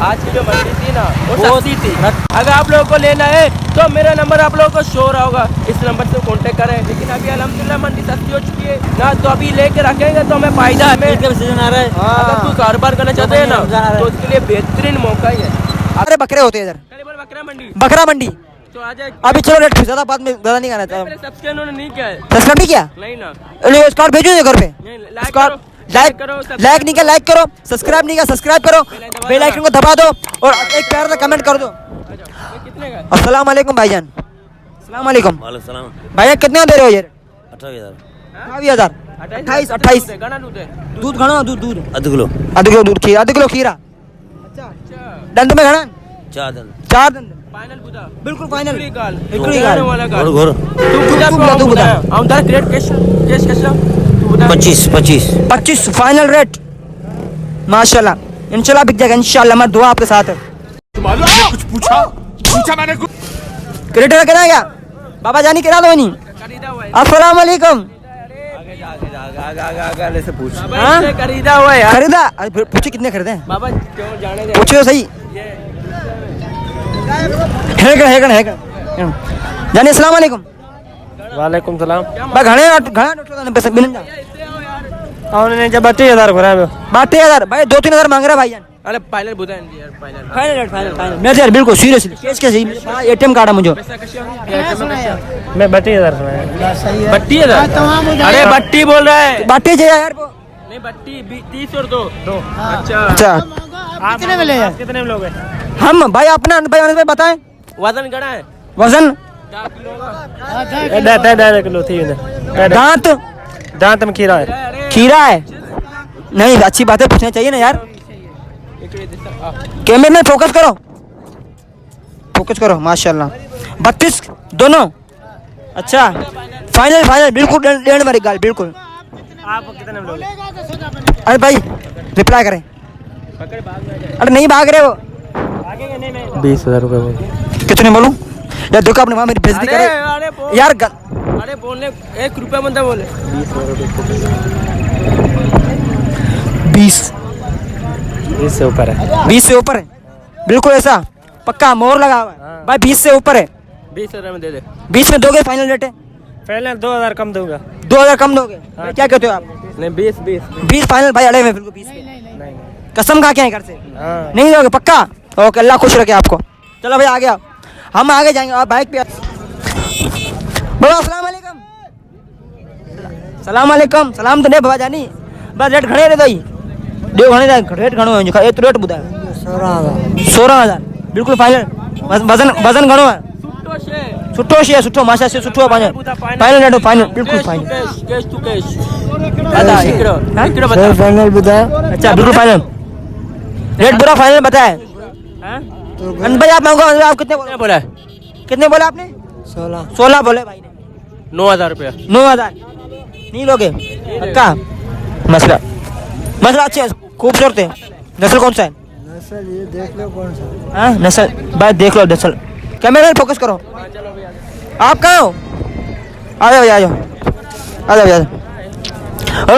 आज की जो मंडी थी ना वो सस्ती थी। अगर आप लोगों को लेना है तो मेरा नंबर आप लोगों को शो हो रहा होगा, इस नंबर से कांटेक्ट करें। लेकिन अभी अल्हम्दुलिल्लाह मंडी सस्ती हो चुकी है ना, तो अभी लेके रखेंगे तो हमें फायदा है। सीजन आ रहा है, अगर तू कारोबार करना चाहते हैं ना तो उसके लिए बेहतरीन मौका ही है। अरे बकरे होते हैं इधर, बकरा मंडी, बकरा मंडी। तो आ जाए। अभी चलो रेट ज्यादा बात में ज्यादा नहीं करना चाहिए। सबसे उन्होंने नहीं किया है, सब्सक्राइब नहीं किया, नहीं ना, स्कॉट भेजो घर पे। लाइक लाइक नहीं किया लाइक करो, सब्सक्राइब नहीं किया सब्सक्राइब करो, बेल आइकन को दबा दो और एक प्यार से कमेंट कर दो। कितने का? अस्सलाम वालेकुम भाईजान। अस्सलाम वालेकुम वालेकुम। भाईजान, कितने दे रहे हो ये? 28,000 28 28 दूध घणो दूध दूध आधा किलो आधा किलो खीरा। दंद में घणा 4 दिन 4 दिन फाइनल बुदा, बिल्कुल फाइनल हिकिड़ी ॻाल्हि वाला घोर घोर तू बुधा ऐं दर क्रेट कैश कैश कैश तू बुधा 25 फाइनल रेट माशाल्लाह। इंशाल्लाह बिक जाएगा इंशाल्लाह, मैं दुआ आपके साथ है। कुछ पूछा मैंने कुछ। क्रेट कितना है क्या बाबा जानी कितना दो नहीं? खरीदा हुआ है। अस्सलाम वालेकुम। आगे से पूछ। बाबा खरीदा हुआ है यार। खरीदा? अरे फिर पूछे कितने खरीदे हैं बाबा क्यों जाने दे, पूछो सही। है जानी अस्सलाम वालेकुम। वालेकुम सलाम। भाई घणे घणा पैसे बिन जा उन्होंने जब 32,000 भरा है 32,000 भाई 2-3,000 मांग रहा भाईजान। अरे फाइनल बुधा यार, फाइनल फाइनल रेट फाइनल मैं यार बिल्कुल सीरियसली केस के सही एटीएम कार्ड है मुझे। मैं 32,000 सुना बट्टी है। अरे बट्टी बोल रहा है, बाटे चाहिए यार वो नहीं बट्टी 30 और 2। अच्छा अच्छा कितने में ले यार? कितने में लोगे? हम भाई अपना भाई बताएं वजन गड़ा है वजन 4 किलो का। 1.5 किलो थी दांत दांत में खीरा है। खीरा है नहीं, अच्छी बातें पूछना चाहिए ना यार। कैमरे में फोकस करो माशाल्लाह। 32 दोनों अच्छा फाइनल बिल्कुल डेढ़ वाली गाल बिल्कुल। आप कितने में लोगे? अरे भाई रिप्लाई करें, अरे नहीं भाग रहे वो 20,000 रुपये। कितने बोलूं यार? देखो अपने वहां मेरी बेइज्जती करे यार अरे बोलने 1 रुपया बंदा बोले 20 से ऊपर है। 20 से ऊपर है बिल्कुल ऐसा पक्का मोहर लगा हुआ है भाई। 20 से ऊपर है। 20,000 में दे दे। 20 में दोगे फाइनल रेट है? पहले 2,000 कम दूंगा। 2,000 कम दोगे? क्या कहते हो आप? नहीं 20 फाइनल भाई अड़े में बिल्कुल 20 कसम खा के हैं घर से हाँ। नहीं दोगे पक्का? ओके अल्लाह खुश रखे आपको। चलो भाई आगे आओ, हम आगे जाएंगे आप बाइक पे। बोलो अस्सलाम वालेकुम। सलाम वालेकुम। सलाम तो नहीं बाबा जानी बस रेट घणे रे दई दो घणे रेट घणो है एक रेट बुधा 16,000 बिल्कुल फाइनल। वजन घणो है? सुठो शे सुठो माशा से सुठो पांजो फाइनल रेट फाइनल बिल्कुल फाइनल कैश टू कैश दादा इकड़ो बता फाइनल बता। अच्छा बिल्कुल फाइनल रेट पूरा फाइनल बताया हैं? भाई आप मांगो आप कितने बोले? बोला कितने बोले आपने? 16 बोले भाई ने। 9,000 रुपया 9,000 नहीं लोगे पक्का? मसला अच्छे है खूबसूरत है। नस्ल कौन सा है? नस्ल ये देख लो कौन सा। हाँ नस्ल भाई देख लो नस्ल। कैमरे में फोकस करो। आप कहाँ हो? आ जाओ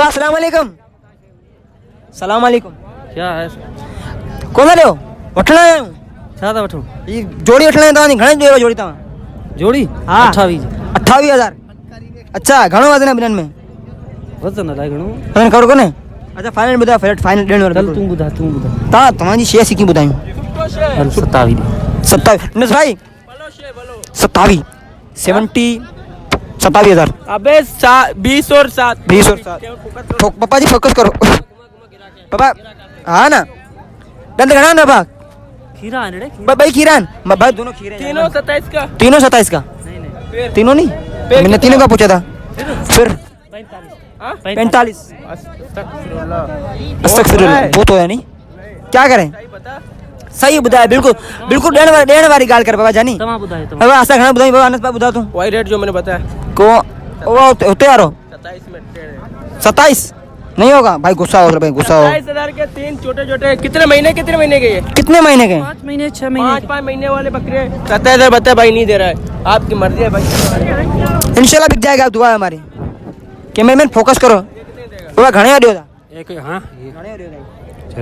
अस्सलाम वालेकुम। सलाम वालेकुम। क्या है? कौन ले हो? वठना आया हूँ सादा वठो ये जोड़ी वठना तव्हांजी घणे जो जोड़ी तव्हां? जोड़ी हाँ 28,000 अच्छा घणो वजन है ॿिन्हिनि में? वजन अलाए घणो वजन ख़बर कोन्हे? अच्छा फाइनल ॿुधायो फाइनल ॾियण वारो चल तू बुधा तव्हांजी शइ असीं कीअं ॿुधायूं? 27 नस भाई 27 27,000 अबे 20 और 7 20 और 7 पापा जी फोकस करो पापा। हाँ ना दंद घणा ना बा खीरा है रे भाई खीरान भाई दोनों खीरे हैं। तीनों 27 का तीनों 27 का? तीनों नहीं मैंने तीनों का पूछा था। फिर 45 वो तो है नहीं क्या करें? सही बुधाया बिल्कुल डेढ़ वाली गाल कर बाबा जानी। अब ऐसा घणा बुधाई बाबा अनस बुधा तू वही रेट जो मैंने बताया को वो होते यारो 27 में 27 नहीं होगा भाई। गुस्सा हो भाई गुस्सा हो। 27,000 के 3 छोटे कितने महीने के ये? कितने महीने के? 5 महीने 6 महीने 5 महीने वाले बकरे 27,000 बता भाई नहीं दे रहा है। आपकी मर्जी है भाई। इंशाल्लाह बिक जाएगा दुआ है हमारी। कैमरामैन फोकस करो बाबा घणे आ दियो था एक हाँ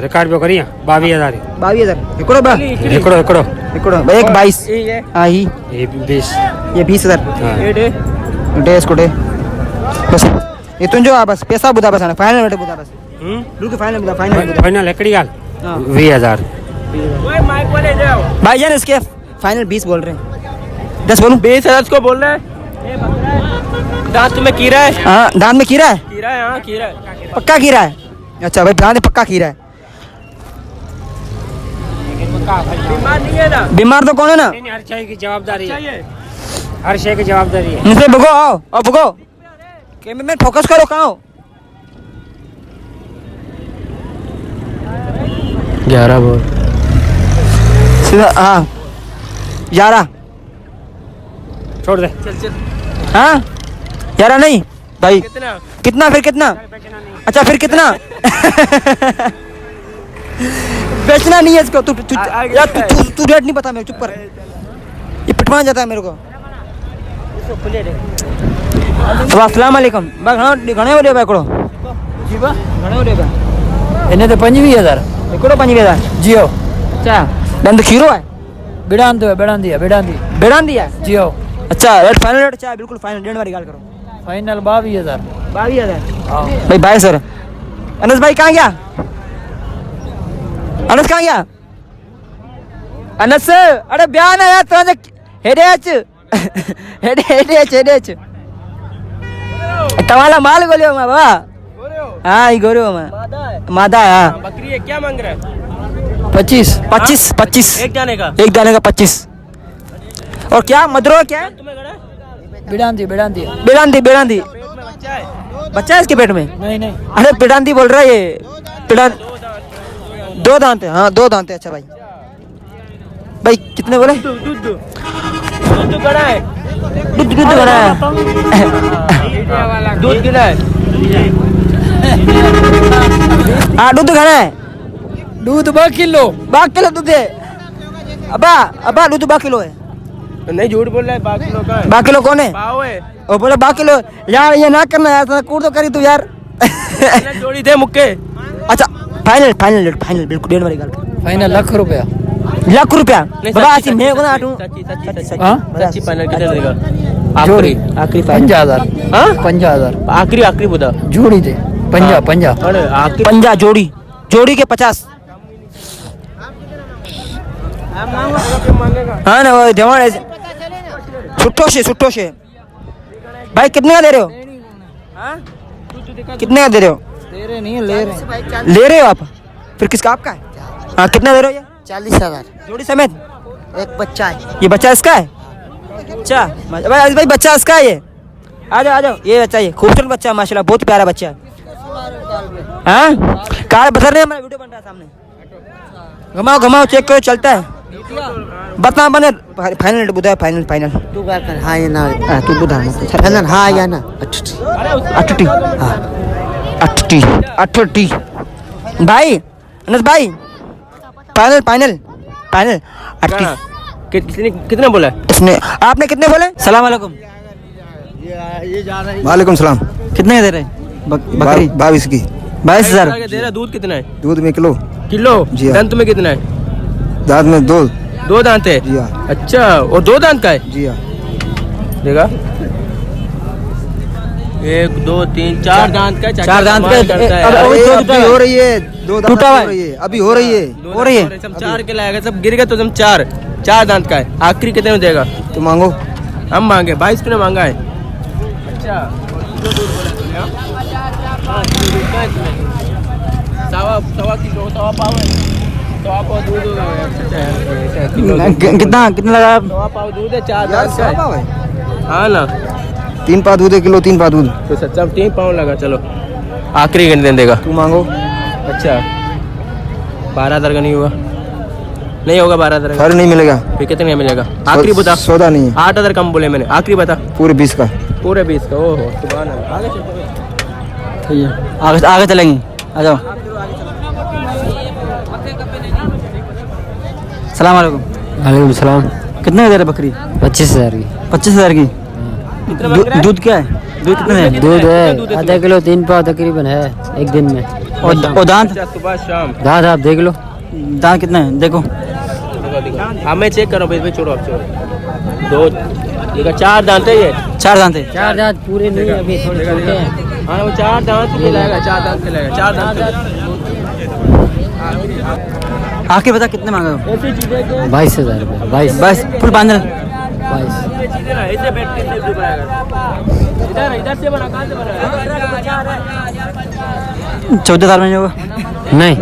रिकॉर्ड पे करिए 22,000 22,000 एकड़ो बा एकड़ो एकड़ो एकड़ो भाई एक 22 ये हाँ ही ये 20 ये 20,000 ये डे डेस कोटे बस ये तुम जो आ बस पैसा बुदा बस फाइनल रेट बुदा बस बिल्कुल फाइनल बुदा फाइनल फाइनल एकड़ी गाल हाँ। 20,000 ओए माइक वाले जाओ भाईजान इसके फाइनल 20 बोल रहे हैं 10 बोलूं 20,000 को बोल रहे हैं ये बकरा है दांत तुम्हें कीड़ा है हाँ दांत में कीड़ा है कीड़ा है हाँ कीड़ा है पक्का कीड़ा है अच्छा भाई दांत में पक्का कीड़ा है बीमार नहीं है ना बीमार तो कौन है ना हर शय की जवाबदारी है चाहिए हर शय की जवाबदारी है मुझसे भगो आओ और भगो कैमरामैन फोकस करो कहाँ हो 11 बोल सीधा हाँ 11 छोड़ दे चल चल हाँ 11 नहीं भाई कितना कितना फिर कितना अच्छा फिर कितना बेचना नहीं है इसको तू यार तू रेट नहीं पता मेरे चुप कर ये पिटवाना जाता है मेरे को अब अस्सलाम वालेकुम बा घणे हो बा एकड़ो जी बा घणे हो बा इन्हें तो 25,000 एकड़ो 25,000 जियो अच्छा दंद खीरो है बिड़ान दो बिड़ान दिया बेड़ान दिया जियो अच्छा रेट फाइनल रेट चाहे बिल्कुल फाइनल डेढ़ बारी गाल करो फाइनल 22,000 22,000 भाई 22 सर अनस भाई कहाँ गया अनस कहाँ गया अनस अरे बयान आया तो हेडेच हेडेच तमाला माल गोलियो मा बाबा हाँ ये गोरियो मा मादा है हाँ बकरी है क्या मांग रहा है 25 एक जाने का एक दाने का 25 और क्या मदरो क्या है तुम्हें गड़ा है? बिड़ान दी बेड़ांदी पेट में बच्चा है बच्चा है इसके पेट में नहीं अरे बेड़ांदी बोल रहा है ये बेड़ान 2 दांत है हाँ 2 दांत है अच्छा भाई भाई कितने बोले दूध गड़ा है दूध बना है दूध गिरा है हाँ दूध खाना है दूध 2 किलो 2 किलो दूध है अबा दूध 2 किलो है नहीं झूठ बोल रहा है 2 किलो का है 2 किलो कौन है पाव है और बोले 2 किलो यार ये ना करना यार थोड़ा कूड़ तो करी तू यार इतना जोड़ी थे मुक्के अच्छा फाइनल बिल्कुल डेढ़ वाली गल फाइनल लाख रुपया लाख रुपया नहीं, बाबा सच्ची, ऐसी मैं को ना सच्ची, आटू सच्ची, हाँ सच्ची फाइनल कितने देगा जोड़ी आखिरी 50,000 हाँ 50,000 आखिरी बता जोड़ी दे 50 अरे आखिरी 50 जोड़ी के 50 हाँ ना वो जवान ऐसे छुट्टो से भाई कितने का दे रहे हो कितने का दे रहे हो दे रहे नहीं ले ले रहे हो आप फिर किसका आपका है हाँ कितना दे रहे हो ये 40,000 जोड़ी समेत एक बच्चा है ये बच्चा इसका है अच्छा भाई बच्चा इसका है ये आ जाओ ये बच्चा ये खूबसूरत बच्चा है माशाल्लाह बहुत प्यारा बच्चा है हाँ कार बदल रहे हैं हमारा वीडियो बन रहा है सामने घुमाओ चेक करो चलता है बता बने फाइनल रेट बुधा फाइनल तू क्या कर हाँ या ना तू बुधा फाइनल हाँ या ना 80 भाई अनस भाई फाइनल 80 कितने बोला है इसने आपने कितने बोले सलाम वालेकुम वालेकुम सलाम कितने का दे रहे बकरी 22 की 22,000 दे रहा दूध कितना है दूध में किलो किलो जी हाँ। दंत में कितना है दांत में 2 2 दांत है जी हाँ अच्छा और 2 दांत का है जी हाँ देखा 1 2 3 4 दांत का है, चाचा 4 दांत का कमाल करता है अब यार। वही अभी हो रही है 2 दांत टूटा हुआ हो रही है अभी हो रही है दो हो रही दांत है। सब 4 के लाएगा सब गिर गया तो तुम 4 दांत का है आखिरी कितने में देगा तो मांगो हम मांगे 22 किलो मांगा है अच्छा सवा किलो सवा पाव है सवा पाव दूध होगा कितना लगा सवा पाव दूध है 4 यार दांत का सब है है हाँ ना 3 पा दूध 1 किलो 3 पा दूध तो सच्चा 3 पाव लगा चलो आखिरी कितने देगा तू मांगो अच्छा 12,000 का नहीं होगा नहीं होगा 12,000 फर नहीं मिलेगा फिर कितने का मिलेगा आखिरी बता सौदा नहीं है 8,000 कम बोले मैंने आखिरी बता पूरे 20 का पूरे 20 का ओहो सुभान अल्लाह आगे चलते आगे चलेंगे आ जाओ सलाम वालेकुम वालेकुम सलाम कितने का दे रहे बकरी 25,000 की 25,000 की कितना मांग रहा है? दूध क्या है दूध कितने है दूध है आधा किलो 3 पाव तकरीबन है एक दिन में और दांत अच्छा, सुबह शाम दांत आप देख लो। दांत कितने हैं देखो। हमें चेक करो भाई, छोड़ो आप छोड़ो। 2 ये 4 दांत है ये। 4 दांत है। 4 दांत पूरे नहीं अभी थोड़े छोटे हैं। हाँ वो 4 दांत खिलाएगा, 4 दांत खिलाएगा, 4 दांत आखिर बता कितने मांगे हो? ऐसी चीजें के 22,000 रुपये। 22 बस फुल बांधल 22। ये चीजें ना ऐसे बैठ के सेल्फी बनाएगा। इधर से बना, कहाँ से बनाएगा? 14,000 में होगा। नहीं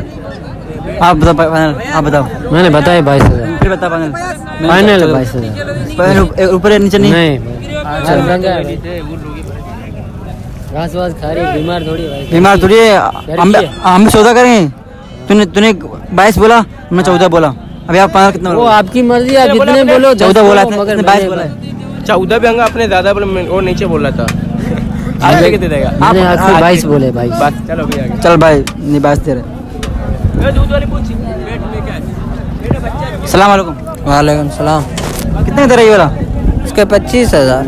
आप बताओ फाइनल, आप बताओ। मैंने बताया 22,000। फिर बता फाइनल। फाइनल 22,000। ऊपर या नीचे नहीं? नहीं घास वास खा रही, बीमार थोड़ी भाई। बीमार थोड़ी है। हम भी सौदा करेंगे। तूने 22 बोला, मैं 14 बोला। अभी आप 15 कितना वो बोलो? आपकी मर्जी, आप जितने बोलो। 14 बोला था, मगर 22 बोला है। 14 भी अंगा अपने दादा बोले, और नीचे बोला था। आगे के दे देगा। मैंने आपसे 22 बोले। 22 बस चलो भी आगे। चल भाई नहीं 22 दे रहे। दूध वाली पूछ, पेट में क्या है? पेट में बच्चा है। सलाम वालेकुम। वालेकुम सलाम। कितने दे रही वाला? इसका 25,000।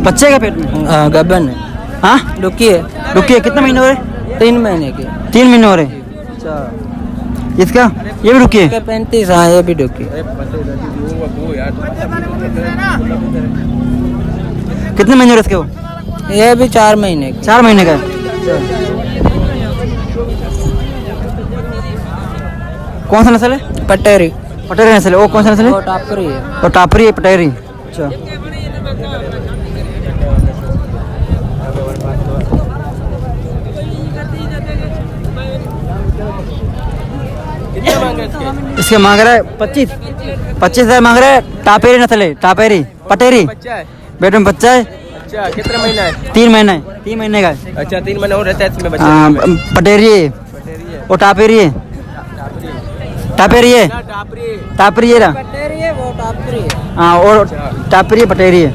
बच्चे का पेट में? गबन है, हाँ रुकी है, रुकिए। कितने महीने हो रहे? 3 महीने के। 3 महीने हो रहे। अच्छा इसका ये भी रुकिए। 35। हाँ ये भी रुकी। कितने महीने हो रहे इसके वो? ये भी 4 महीने की। 4 महीने का है। कौन सा नस्ल है? पटेरी। पटेरी नस्ल है। वो कौन सा नस्ल है? वो टापरी है। और टापरी है, पटेरी। अच्छा कितने मांगे इसके? इसके मांग रहा है 25,000 मांग रहा है। टापेरी नस्ल है, टापेरी पटेरी। बच्चा है। पेट में बच्चा है। अच्छा कितने महीना है? 3 महीने है। 3 महीने का है। अच्छा 3 महीने और रहता है इसमें बच्चा। पटेरी है। वो टापेरी है। टापेरी है। टापरी है ना? पटेरी है, वो टापरी है। हाँ और टापरी है, पटेरी है।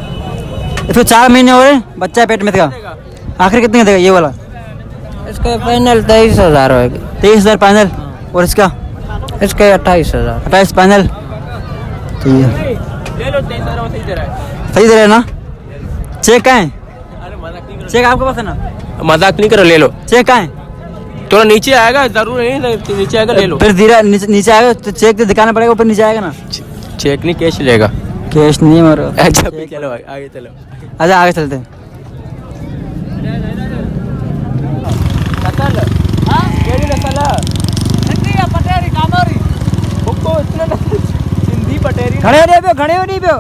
इसको 4 महीने हो रहे, बच्चा है पेट में इसका। आखिर कितने का देगा ये वाला? इसका फाइनल 23,000 होगी। 23,000 फाइनल। और इसका? इसका 28,000। 28 फाइनल। ठीक है, ले लो 23,000 सही दे रहा है। सही दे रहे हैं ना? चेक कहाँ है? अरे मजाक नहीं करो, चेक आपके पास है ना? मजाक नहीं करो, ले लो। चेक कहाँ है? थोड़ा नीचे आएगा, जरूर नहीं नीचे आएगा, ले लो। फिर धीरे नीचे आएगा तो चेक तो दिखाना पड़ेगा, ऊपर नीचे आएगा ना? चेक नहीं, कैश लेगा। कैश नहीं है मेरे। अच्छा चलो आगे चलो। अच्छा आगे चलते हैं। सिंधी पटेरी खड़े हो नहीं पियो।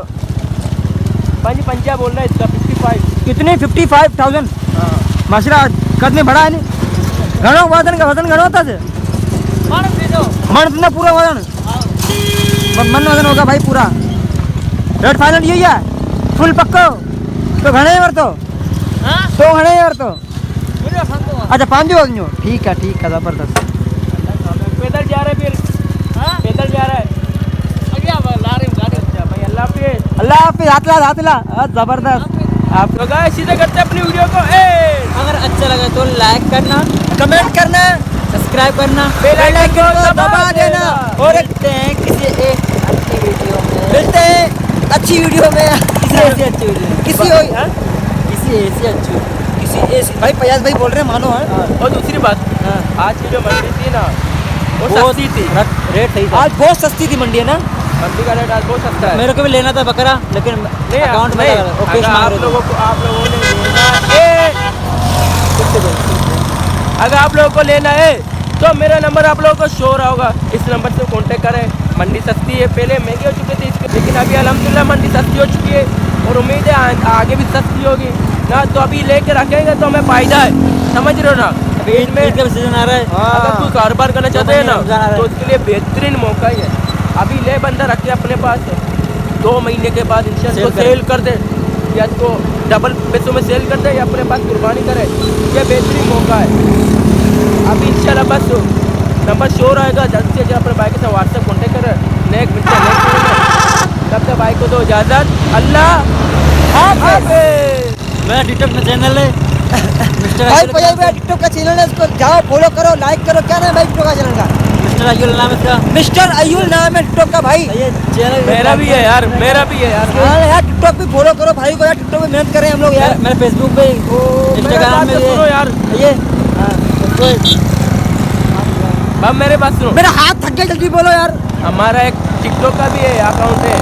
पंजा बोल रहा है इसका 55। कितने? 55,000। माशरा कद में बड़ा है नहीं घणो वजन का वजन घणो होता है। मन तुमने पूरा वजन मन वजन होगा भाई पूरा। रेट फाइनल यही है फुल पक्को तो घणे वर तो घणे वर तो अच्छा 5 वजन। ठीक है जबरदस्त। पैदल जा रहा है, फिर पैदल जा रहा है। अच्छा भाई अल्लाह हाफिज़। हाथ ला जबरदस्त। आप लोग सीधे करते हैं अपनी वीडियो को। अगर अच्छा लगा तो लाइक करना, कमेंट करना, सब्सक्राइब करना, बेल आइकन को दबा देना। और देखते हैं किसी एक अच्छी वीडियो में। मिलते हैं अच्छी वीडियो में। किसी ऐसी अच्छी वीडियो में। किसी ऐसी भाई पयास भाई बोल रहे हैं मानो है। और दूसरी बात, आज की जो मंडी थी ना वो सस्ती थी। रेट सही था। आज बहुत सस्ती थी मंडी है ना? मंडी का रेट आज बहुत सस्ता है। मेरे को भी लेना था बकरा, लेकिन नहीं अकाउंट में नहीं, लगा था। अगर कैश मांग आप रहे थे। लोगों ने लेना है, अगर आप लोगों को लेना है तो मेरा नंबर आप लोगों को शो हो रहा होगा, इस नंबर से कांटेक्ट करें। मंडी सस्ती है, पहले महंगी हो चुकी थी इसके, लेकिन अभी अल्हम्दुलिल्लाह मंडी सस्ती हो चुकी है और उम्मीद है आगे भी सस्ती होगी ना। तो अभी लेके रखेंगे तो हमें फायदा है, समझ रहे हो ना? ईद का सीजन आ रहा है। अगर तू कारोबार करना चाहते हैं ना रमजान आ रहा है। तो उसके लिए बेहतरीन मौका ही है। अभी ले बंदा रखे अपने पास, 2 महीने के बाद इंशाल्लाह सेल कर दे, या इसको डबल पैसों में सेल कर दे, या अपने पास कुर्बानी करे। ये बेहतरीन मौका है। अभी इंशाल्लाह बस नंबर शो रहेगा, जल्द से जल्द अपने भाई के साथ व्हाट्सएप कॉन्टेक्ट करें। नेक्स्ट वीडियो तब तक भाई को दो इजाज़त। अल्लाह हाफ़िज़। मेरा टिकटॉक में चैनल है मिस्टर भाई पयास भाई टिकटॉक का चैनल है, इसको जाओ फॉलो करो, लाइक करो। क्या नाम है भाई टिकटॉक का चैनल का? मिस्टर अय्यूल नाम है इसका। मिस्टर अय्यूल नाम है टिकटॉक का भाई। ये चैनल मेरा भी है यार, मेरा भी है यार। हाँ यार टिकटॉक भी फॉलो करो भाई को यार, टिकटॉक पे मेहनत करें हम लोग यार। मेरे फेसबुक पे, मेरा इंस्टाग्राम बात में तो सुनो यार। ये अब मेरे पास सुनो, मेरा हाथ थक गया, जल्दी बोलो यार। हमारा एक टिकटॉक का भी है अकाउंट है,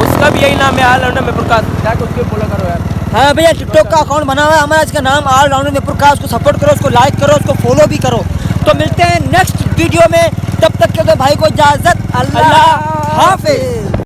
उसका भी यही नाम है ऑलराउंडर में प्रकाश, जाके उसको फॉलो करो यार। हाँ भैया, टिकटॉक का अकाउंट बना हुआ है हमारा, इसका नाम ऑलराउंडर में प्रकाश। उसको सपोर्ट करो, उसको लाइक करो, उसको फॉलो भी करो। तो मिलते हैं नेक्स्ट वीडियो में, तब तक के लिए भाई को इजाजत। अल्लाह हाफिज।